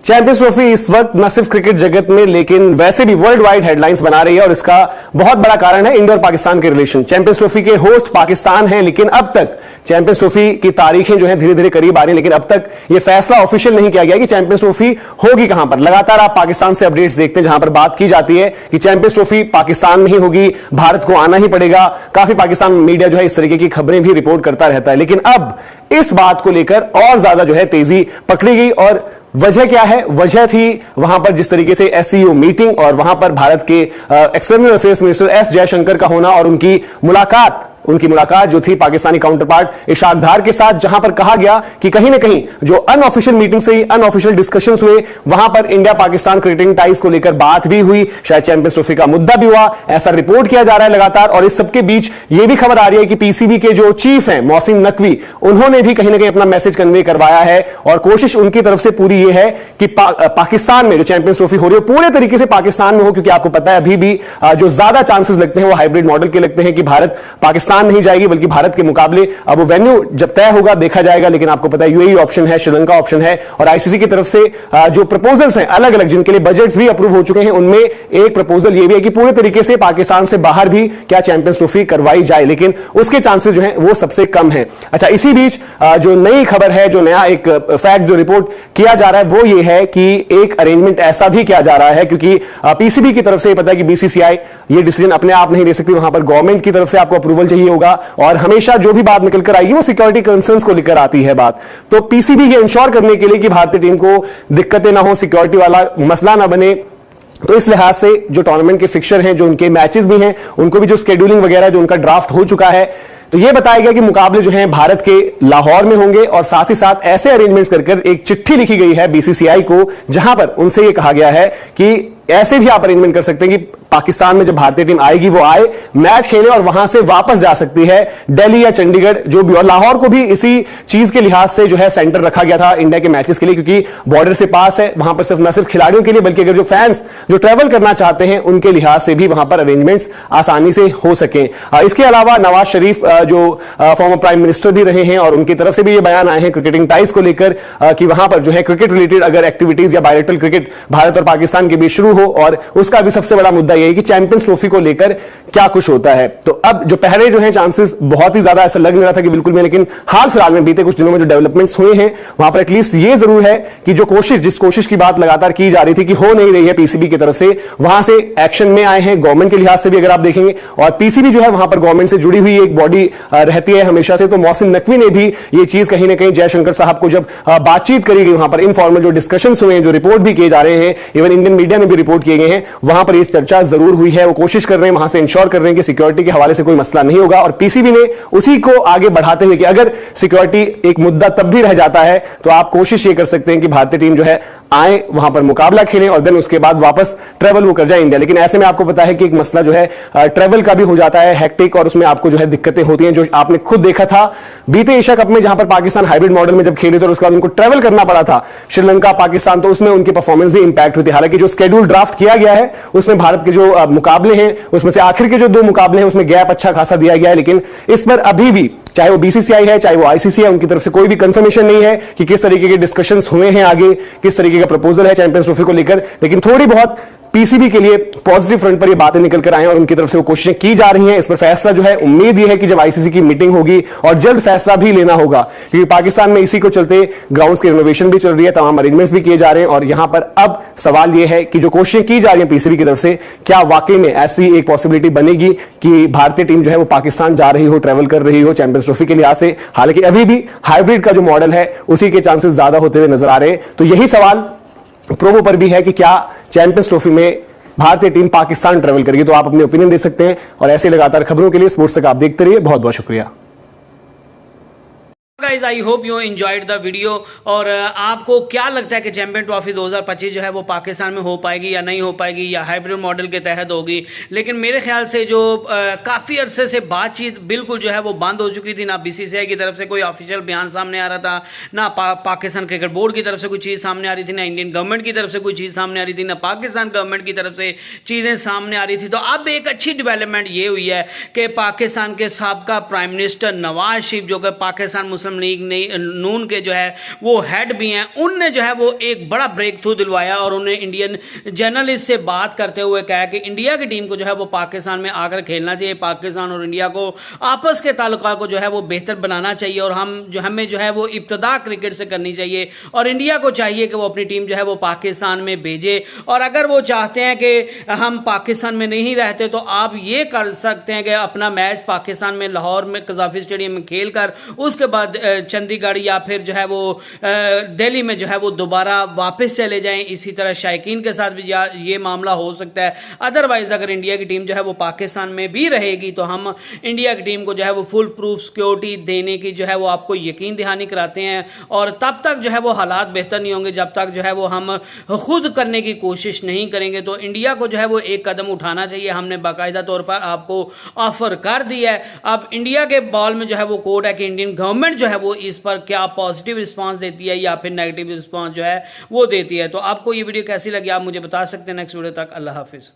Champions trophy इस वक्त न सिर्फ क्रिकेट जगत में लेकिन वैसे भी वर्ल्ड वाइड हेडलाइंस बना रही है और इसका बहुत बड़ा कारण है इंडिया और पाकिस्तान के रिलेशन। चैंपियंस ट्रॉफी के होस्ट पाकिस्तान है, लेकिन अब तक चैंपियंस ट्रॉफी की तारीखें जो है धीरे धीरे करीब आ रही है, लेकिन अब तक यह फैसला ऑफिशियल नहीं किया गया कि चैंपियंस ट्रॉफी होगी कहां पर। लगातार आप पाकिस्तान से अपडेट्स देखते हैं जहां पर बात की जाती है कि चैंपियंस ट्रॉफी पाकिस्तान में ही होगी, भारत को आना ही पड़ेगा। काफी पाकिस्तान मीडिया जो है इस तरीके की खबरें भी रिपोर्ट करता रहता है, लेकिन अब इस बात को लेकर और ज्यादा जो है तेजी पकड़ी गई। और वजह क्या है? वजह थी वहां पर जिस तरीके से एससीओ मीटिंग और वहां पर भारत के external affairs minister S Jaishankar का होना और उनकी मुलाकात जो थी पाकिस्तानी काउंटर पार्ट इशाक डार के साथ, जहां पर कहा गया कि कहीं ना कहीं जो अनऑफिशियल मीटिंग से ही अनऑफिशियल डिस्कशंस हुए, वहां पर इंडिया पाकिस्तान क्रिकेटिंग टाइज को लेकर बात भी हुई, शायद चैंपियंस ट्रॉफी का मुद्दा भी हुआ, ऐसा रिपोर्ट किया जा रहा है लगातार। और इस सबके बीच यह भी खबर आ रही है कि पीसीबी के जो चीफ हैं मोहसिन नकवी, उन्होंने भी कहीं ना कहीं अपना मैसेज कन्वे करवाया है और कोशिश उनकी तरफ से पूरी यह है कि पाकिस्तान में जो चैंपियंस ट्रॉफी हो रही है पूरे तरीके से पाकिस्तान में हो, क्योंकि आपको पता है अभी भी जो ज्यादा चांसेस लगते हैं वो हाइब्रिड मॉडल के लगते हैं कि भारत पाकिस्तान नहीं जाएगी, बल्कि भारत के मुकाबले अब वो वेन्यू जब तय होगा देखा जाएगा। लेकिन आपको पता है यूएई ऑप्शन है, श्रीलंका ऑप्शन है और आईसीसी की तरफ से जो प्रपोजल्स हैं अलग अलग, जिनके लिए बजट्स भी अप्रूव हो चुके हैं, उनमें एक प्रपोजल ये भी है कि पूरे तरीके से पाकिस्तान से बाहर भी क्या चैंपियंस ट्रॉफी करवाई जाए, लेकिन उसके चांसेस जो है वो सबसे कम है। अच्छा, इसी बीच जो नई खबर है, जो नया एक फैक्ट जो रिपोर्ट किया जा रहा है वो ये है कि एक अरेंजमेंट ऐसा भी किया जा रहा है, क्योंकि पीसीबी की तरफ से पता है कि बीसीसीआई ये डिसीजन अपने आप नहीं ले सकती, वहां पर गवर्नमेंट की तरफ से आपको अप्रूवल चाहिए होगा और हमेशा जो भी बात निकल कर आएगी वो सिक्योरिटी कंसर्न्स को लेकर आती है बात। तो पीसीबी ये इंश्योर करने के लिए कि भारतीय टीम को दिक्कतें ना हो, सिक्योरिटी वाला मसला ना बने, तो इस लिहाज से जो टूर्नामेंट के फिक्चर हैं, जो उनके मैचेस भी हैं, उनको भी जो शेड्यूलिंग वगैरह जो उनका ड्राफ्ट हो चुका है, तो यह बताया गया कि मुकाबले जो हैं भारत के लाहौर में होंगे और साथ ही साथ ऐसे अरेंजमेंट्स कर एक चिट्ठी लिखी गई है बीसीसीआई को, जहां पर उनसे यह कहा गया है कि ऐसे भी आप अरेंजमेंट कर सकते हैं कि पाकिस्तान में जब भारतीय टीम आएगी वो आए, मैच खेले और वहां से वापस जा सकती है दिल्ली या चंडीगढ़ जो भी। और लाहौर को भी इसी चीज के लिहाज से जो है सेंटर रखा गया था इंडिया के मैचेस के लिए, क्योंकि बॉर्डर से पास है, वहां पर सिर्फ न सिर्फ खिलाड़ियों के लिए बल्कि अगर जो फैंस जो ट्रैवल करना चाहते हैं उनके लिहाज से भी वहां पर अरेंजमेंट्स आसानी से हो सके। इसके अलावा नवाज शरीफ जो फॉर्मर प्राइम मिनिस्टर भी रहे हैं और उनकी तरफ से भी ये बयान आए हैं क्रिकेटिंग टाइज को लेकर कि वहां पर जो है क्रिकेट रिलेटेड अगर एक्टिविटीज या बायलैटरल क्रिकेट भारत और पाकिस्तान के बीच शुरू हो, और उसका भी सबसे बड़ा मुद्दा यह है कि चैंपियंस ट्रॉफी को लेकर क्या कुछ होता है। तो अब जो पहले जो है चांसेस बहुत ही ज्यादा ऐसा लग नहीं रहा था कि बिल्कुल में, लेकिन हाल फिलहाल में बीते कुछ दिनों में जो डेवलपमेंट्स हुए हैं वहां पर एटलीस्ट ये जरूर है कि जो जिस कोशिश की बात लगातार की जा रही थी कि हो नहीं रही है पीसीबी की तरफ से, वहां से एक्शन में आए हैं गवर्नमेंट के लिहाज से भी अगर आप देखेंगे। और पीसीबी जो है वहां पर गवर्नमेंट से जुड़ी हुई एक बॉडी रहती है हमेशा से, तो मोहसिन नकवी ने भी ये चीज कहीं ना कहीं जयशंकर साहब को जब बातचीत करी गई, वहां पर इनफॉर्मल जो डिस्कशंस हुए हैं, जो रिपोर्ट भी किए जा रहे हैं, इवन इंडियन मीडिया में भी रिपोर्ट किए गए हैं, वहां पर इस चर्चा जरूर हुई है। वो कोशिश कर रहे हैं वहां से इंश्योर कर रहे हैं कि सिक्योरिटी के हवाले से कोई मसला नहीं होगा, और पीसीबी ने उसी को आगे बढ़ाते हुए कि अगर सिक्योरिटी एक मुद्दा तब भी रह जाता है तो आप कोशिश ये कर सकते हैं कि भारतीय टीम जो है आए, वहां पर मुकाबला खेलें और देन उसके बाद वापस ट्रेवल वो कर जाए इंडिया। लेकिन ऐसे में आपको पता है कि एक मसला जो है ट्रेवल का भी हो जाता है हेक्टिक, और उसमें आपको जो है दिक्कतें होती हैं, जो आपने खुद देखा था बीते एशिया कप में जहां पर पाकिस्तान हाइब्रिड मॉडल में जब खेले थे और उसके बाद उनको ट्रेवल करना पड़ा था श्रीलंका पाकिस्तान, तो उसमें उनकी परफॉर्मेंस भी इंपैक्ट हुई थी। हालांकि जो शेड्यूल ड्राफ्ट किया गया है उसमें भारत के जो मुकाबले हैं उसमें से आखिर के जो 2 मुकाबले हैं उसमें गैप अच्छा खासा दिया गया है, लेकिन इस पर अभी भी चाहे वो बीसीसीआई है चाहे वो आईसीसी है, उनकी तरफ से कोई भी कंफर्मेशन नहीं है कि किस तरीके के डिस्कशंस हुए हैं आगे, किस तरीके का प्रपोजल है चैंपियंस ट्रॉफी को लेकर। लेकिन थोड़ी बहुत पीसीबी के लिए पॉजिटिव फ्रंट पर ये बातें निकल कर आई और उनकी तरफ से वो कोशिशें की जा रही हैं। इस पर फैसला जो है उम्मीद ये है कि जब आईसीसी की मीटिंग होगी और जल्द फैसला भी लेना होगा, क्योंकि पाकिस्तान में इसी को चलते ग्राउंड्स की रिनोवेशन भी चल रही है, तमाम अरेंजमेंट्स भी किए जा रहे हैं। और यहां पर अब सवाल यह है कि जो कोशिशें की जा रही है पीसीबी की तरफ से, क्या वाकई में ऐसी एक पॉसिबिलिटी बनेगी कि भारतीय टीम जो है वो पाकिस्तान जा रही हो, ट्रेवल कर रही हो चैंपियंस ट्रॉफी के लिहाज से। हालांकि अभी भी हाइब्रिड का जो मॉडल है उसी के चांसेस ज्यादा होते हुए नजर आ रहे हैं। तो यही सवाल प्रोमो पर भी है कि क्या चैंपियंस ट्रॉफी में भारतीय टीम पाकिस्तान ट्रेवल करेगी। तो आप अपनी ओपिनियन दे सकते हैं और ऐसे लगातार खबरों के लिए स्पोर्ट्स तक आप देखते रहिए। बहुत बहुत शुक्रिया। Guys, I hope you enjoyed the video. और आपको क्या लगता है कि चैंपियन ट्रॉफी 2025 जो है वो पाकिस्तान में हो पाएगी या नहीं हो पाएगी, या हाइब्रिड मॉडल के तहत होगी? लेकिन मेरे ख्याल से जो काफ़ी अरसे से बातचीत बिल्कुल जो है वो बंद हो चुकी थी। ना बीसीसीआई की तरफ से कोई ऑफिशियल बयान सामने आ रहा था, ना पाकिस्तान क्रिकेट बोर्ड की तरफ से कोई चीज़ सामने आ रही थी, ना इंडियन गवर्नमेंट की तरफ से कोई चीज़ सामने आ रही थी, ना पाकिस्तान गवर्नमेंट की तरफ से चीज़ें सामने आ रही थी। तो अब एक अच्छी डेवलपमेंट ये हुई है कि पाकिस्तान के साबका प्राइम मिनिस्टर नवाज शरीफ जो कि पाकिस्तान मुस्लिम लीग नून के जो है वो हेड भी हैं, उनने जो है वो एक बड़ा ब्रेक थ्रू दिलवाया और उन्हें इंडियन जर्नलिस्ट से बात करते हुए कहा कि इंडिया की टीम को जो है वो पाकिस्तान में आकर खेलना चाहिए, पाकिस्तान और इंडिया को आपस के ताल्लुकात को जो है वो बेहतर बनाना चाहिए और हमें जो है वो इब्तदा क्रिकेट से करनी चाहिए और इंडिया को चाहिए कि वो अपनी टीम जो है वो पाकिस्तान में भेजे और अगर वो चाहते हैं कि हम पाकिस्तान में नहीं रहते तो आप ये कर सकते हैं कि अपना मैच पाकिस्तान में लाहौर में कज़ाफी स्टेडियम में खेल कर उसके बाद चंडीगढ़ या फिर जो है वो दिल्ली में जो है वो दोबारा वापस चले जाएं। इसी तरह शायकीन के साथ भी ये मामला हो सकता है। अदरवाइज अगर इंडिया की टीम जो है वो पाकिस्तान में भी रहेगी तो हम इंडिया की टीम को जो है वो फुल प्रूफ सिक्योरिटी देने की जो है वो आपको यकीन दहानी कराते हैं और तब तक जो है वो हालात बेहतर नहीं होंगे जब तक जो है वो हम खुद करने की कोशिश नहीं करेंगे। तो इंडिया को जो है वो एक कदम उठाना चाहिए, हमने बाकायदा तौर पर आपको ऑफर कर दिया है। अब इंडिया के बॉल में जो है वो कोर्ट है कि इंडियन गवर्नमेंट जो है वो इस पर क्या पॉजिटिव रिस्पांस देती है या फिर नेगेटिव रिस्पांस जो है वो देती है। तो आपको ये वीडियो कैसी लगी आप मुझे बता सकते हैं। नेक्स्ट वीडियो तक अल्लाह हाफिज।